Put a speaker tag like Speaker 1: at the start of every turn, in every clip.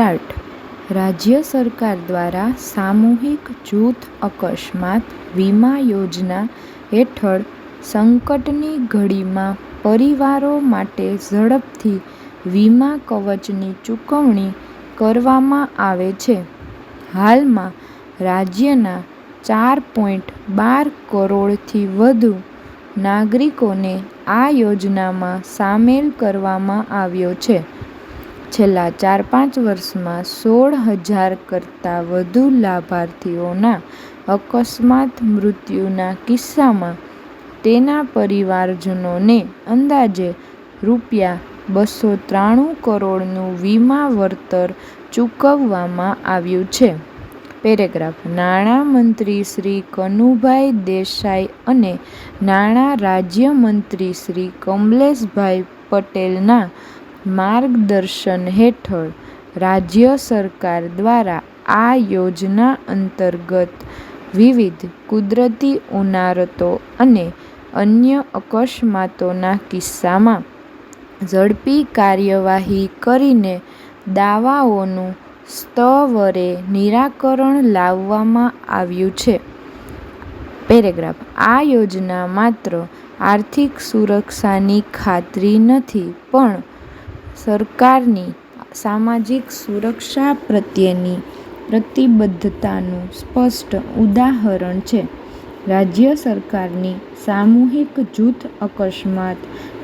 Speaker 1: Start. રાજ્ય સરકાર દ્વારા સામૂહિક જૂથ અકસ્માત વીમા યોજના હેઠળ સંકટની ઘડીમાં પરિવારો માટે ઝડપથી વીમા કવચની ચૂકવણી કરવામાં આવે છે. હાલમાં રાજ્યના 4.12 કરોડથી વધુ નાગરિકોને આ યોજનામાં સામેલ કરવામાં આવ્યો છે. છેલ્લા 4-5 વર્ષમાં 16,000 કરતાં વધુ લાભાર્થીઓના અકસ્માત મૃત્યુના કિસ્સામાં તેના પરિવારજનોને અંદાજે રૂ.293 કરોડનું વીમા વળતર ચૂકવવામાં આવ્યું છે. પેરેગ્રાફ. નાણામંત્રી શ્રી કનુભાઈ દેસાઈ અને નાણાં રાજ્યમંત્રી શ્રી કમલેશભાઈ પટેલના માર્ગદર્શન હેઠળ રાજ્ય સરકાર દ્વારા આ યોજના અંતર્ગત વિવિધ કુદરતી ઇમારતો અને અન્ય અકસ્માતોના કિસ્સામાં ઝડપી કાર્યવાહી કરીને દાવાઓનું સત્વરે નિરાકરણ લાવવામાં આવ્યું છે. પેરેગ્રાફ. આ યોજના માત્ર આર્થિક સુરક્ષાની ખાતરી નથી પણ સરકારની સામાજિક સુરક્ષા પ્રત્યેની પ્રતિબદ્ધતાનું સ્પષ્ટ ઉદાહરણ છે. રાજ્ય સરકારની સામૂહિક જૂથ અકસ્માત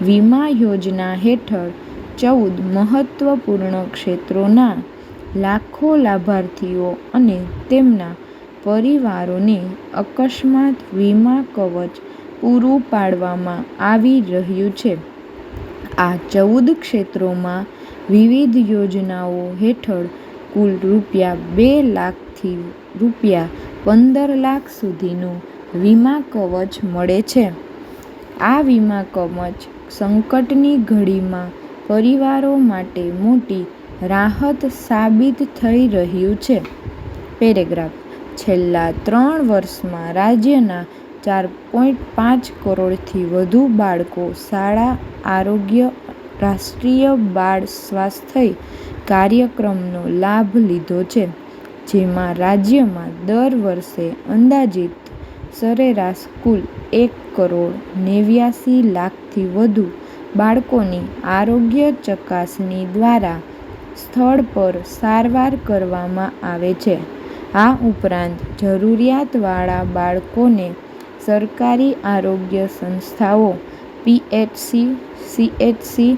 Speaker 1: વીમા યોજના હેઠળ 14 મહત્વપૂર્ણ ક્ષેત્રોના લાખો લાભાર્થીઓ અને તેમના પરિવારોને અકસ્માત વીમા કવચ પૂરું પાડવામાં આવી રહ્યું છે. આ 14 ક્ષેત્રોમાં વિવિધ યોજનાઓ હેઠળ કુલ રૂ.2 લાખથી રૂ.15 લાખ સુધીનું વીમા કવચ મળે છે. આ વીમા કવચ સંકટની ઘડીમાં પરિવારો માટે મોટી રાહત સાબિત થઈ રહ્યું છે. પેરેગ્રાફ. છેલ્લા 3 વર્ષમાં રાજ્યના 4.5 કરોડથી વધુ બાળકો શાળા આરોગ્ય રાષ્ટ્રીય બાળ સ્વાસ્થ્ય કાર્યક્રમનો લાભ લીધો છે, જેમાં રાજ્યમાં દર વર્ષે અંદાજિત સરેરાશ કુલ 1.89 લાખથી વધુ બાળકોની આરોગ્ય ચકાસણી દ્વારા સ્થળ પર સારવાર કરવામાં આવે છે. આ ઉપરાંત જરૂરિયાતવાળા બાળકોને સરકારી આરોગ્ય સંસ્થાઓ, પીએચસી, સીએચસી,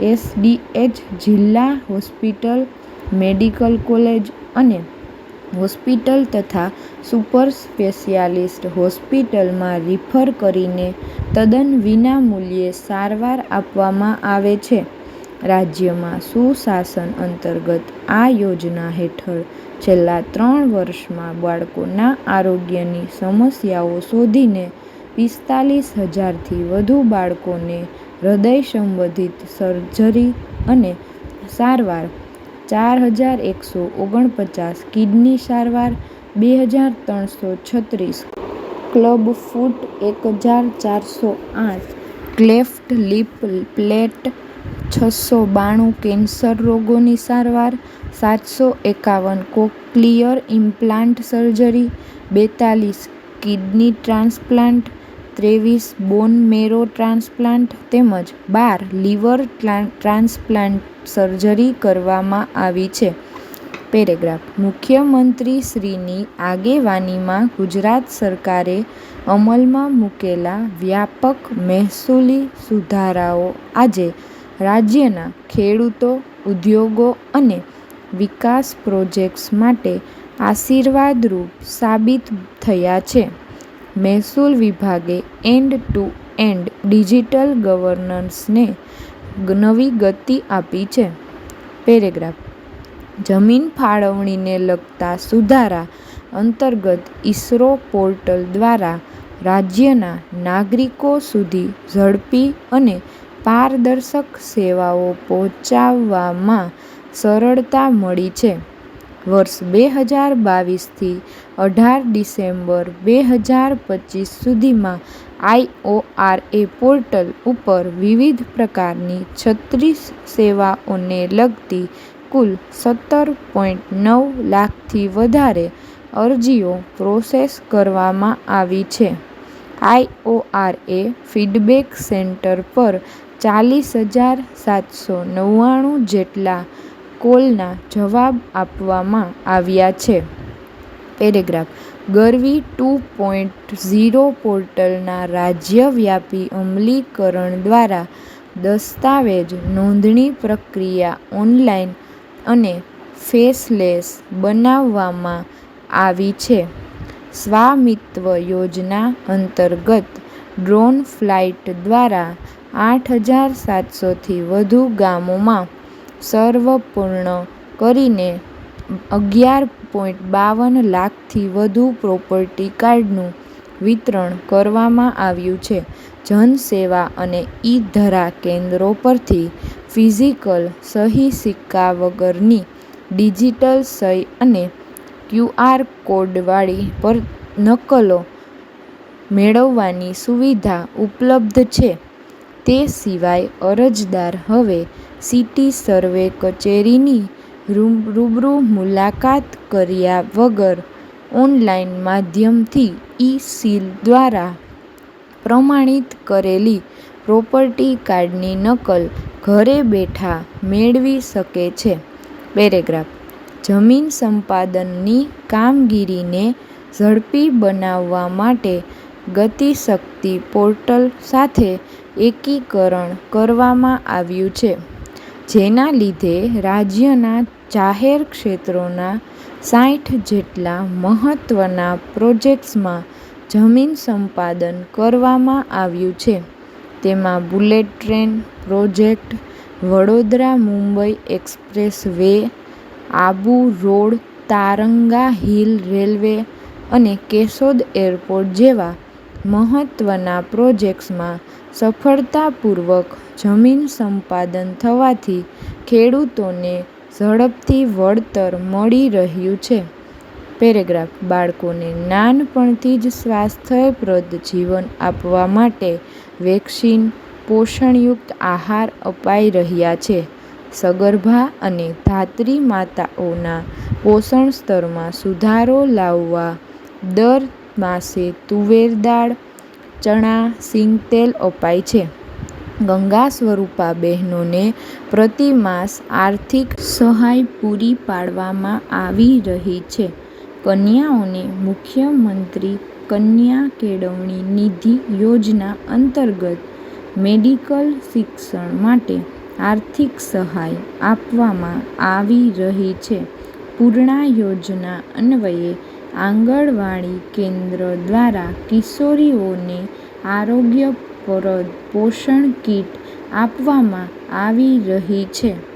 Speaker 1: એસડીએચ, જિલ્લા હોસ્પિટલ, મેડિકલ કોલેજ અને હોસ્પિટલ તથા સુપર સ્પેશિયાલિસ્ટ હોસ્પિટલમાં રિફર કરીને તદ્દન વિનામૂલ્યે સારવાર આપવામાં આવે છે. રાજ્યમાં સુશાસન અંતર્ગત આ યોજના હેઠળ છેલ્લા 3 વર્ષમાં બાળકોના આરોગ્યની સમસ્યાઓ શોધીને 45,000થી વધુ બાળકોને હૃદય સંબંધિત સર્જરી અને સારવાર, 4,149 કિડની સારવાર, 2,336 ક્લબ ફૂટ, 1,408 ક્લેફ્ટ લિપ પ્લેટ, 692 કેન્સર રોગોની સારવાર, 751 cochlear implant surgery, 42 kidney transplant, 23 બોન મેરો ટ્રાન્સપ્લાન્ટ તેમજ 12 લીવર ટ્રાન્સપ્લાન્ટ સર્જરી કરવામાં આવી છે. પેરેગ્રાફ. મુખ્યમંત્રીશ્રીની આગેવાનીમાં ગુજરાત સરકારે અમલમાં મૂકેલા વ્યાપક મહેસૂલી સુધારાઓ આજે રાજ્યના ખેડૂતો, ઉદ્યોગો અને વિકાસ પ્રોજેક્ટ્સ માટે આશીર્વાદરૂપ સાબિત થયા છે. મહેસૂલ વિભાગે એન્ડ ટુ એન્ડ ડિજિટલ ગવર્નન્સને નવી ગતિ આપી છે. પેરેગ્રાફ. જમીન ફાળવણીને લગતા સુધારા અંતર્ગત ઇસરો પોર્ટલ દ્વારા રાજ્યના નાગરિકો સુધી ઝડપી અને પારદર્શક સેવાઓ પહોંચાડવામાં સરળતા મળી છે. વર્ષ 2022થી 18 ડિસેમ્બર 2025 સુધીમાં આઈઓઆરએ પોર્ટલ ઉપર વિવિધ પ્રકારની 36 સેવાઓને લગતી કુલ 17.9 લાખથી વધારે અરજીઓ પ્રોસેસ કરવામાં આવી છે. IORએ ફીડબેક સેન્ટર પર 40,799 જેટલા કોલના જવાબ આપવામાં આવ્યા છે. પેરેગ્રાફ ગરવી 2.0 પોર્ટલના રાજ્યવ્યાપી અમલીકરણ દ્વારા દસ્તાવેજ નોંધણી પ્રક્રિયા ઓનલાઈન અને ફેસલેસ બનાવવામાં આવી છે. સ્વામિત્વ યોજના અંતર્ગત ડ્રોન ફ્લાઇટ દ્વારા 8,700થી વધુ ગામોમાં સર્વે પૂર્ણ કરીને 11.52 લાખથી વધુ પ્રોપર્ટી કાર્ડનું વિતરણ કરવામાં આવ્યું છે. જનસેવા અને ઈ-ધરા કેન્દ્રો પરથી ફિઝિકલ સહી સિક્કા વગરની ડિજિટલ સહી અને QR કોડવાળી નકલો મેળવવાની સુવિધા ઉપલબ્ધ છે. તે સિવાય અરજદાર હવે સિટી સર્વે કચેરીની રૂબરૂ મુલાકાત કર્યા વગર ઓનલાઈન માધ્યમથી ઈ-સીલ દ્વારા પ્રમાણિત કરેલી પ્રોપર્ટી કાર્ડની નકલ ઘરે બેઠા મેળવી શકે છે. પેરેગ્રાફ જમીન સંપાદનની કામગીરીને ઝડપી બનાવવા માટે ગતિશક્તિ પોર્ટલ સાથે એકીકરણ કરવામાં આવ્યું છે, જેના લીધે રાજ્યના જાહેર ક્ષેત્રોના 60 જેટલા મહત્વના પ્રોજેક્ટ્સમાં જમીન સંપાદન કરવામાં આવ્યું છે. તેમાં bullet train project, વડોદરા-મુંબઈ express way, Abu road, Taranga hill railway અને કેશોદ એરપોર્ટ જેવા મહત્વના પ્રોજેક્ટ્સમાં સફળતાપૂર્વક જમીન સંપાદન થવાથી ખેડૂતોને ઝડપથી વળતર મળી રહ્યું છે. પેરેગ્રાફ બાળકોને નાનપણથી જ સ્વાસ્થ્યપ્રદ જીવન આપવા માટે વેક્સિન, પોષણયુક્ત આહાર અપાઈ રહ્યા છે. સગર્ભા અને ધાત્રી માતાઓના પોષણ સ્તરમાં સુધારો લાવવા દર માસે તુવેર દાળ, ચણા, સિંગતેલ અપાય છે. ગંગા સ્વરૂપા બહેનોને પ્રતિ માસ આર્થિક સહાય પૂરી પાડવામાં આવી રહી છે. કન્યાઓને મુખ્યમંત્રી કન્યા કેળવણી નિધિ યોજના અંતર્ગત મેડિકલ શિક્ષણ માટે આર્થિક સહાય આપવામાં આવી રહી છે. પૂર્ણા યોજના અન્વયે આંગણવાડી કેન્દ્ર દ્વારા કિશોરીઓને આરોગ્યપ્રદ પોષણ કીટ આપવામાં આવી રહી છે.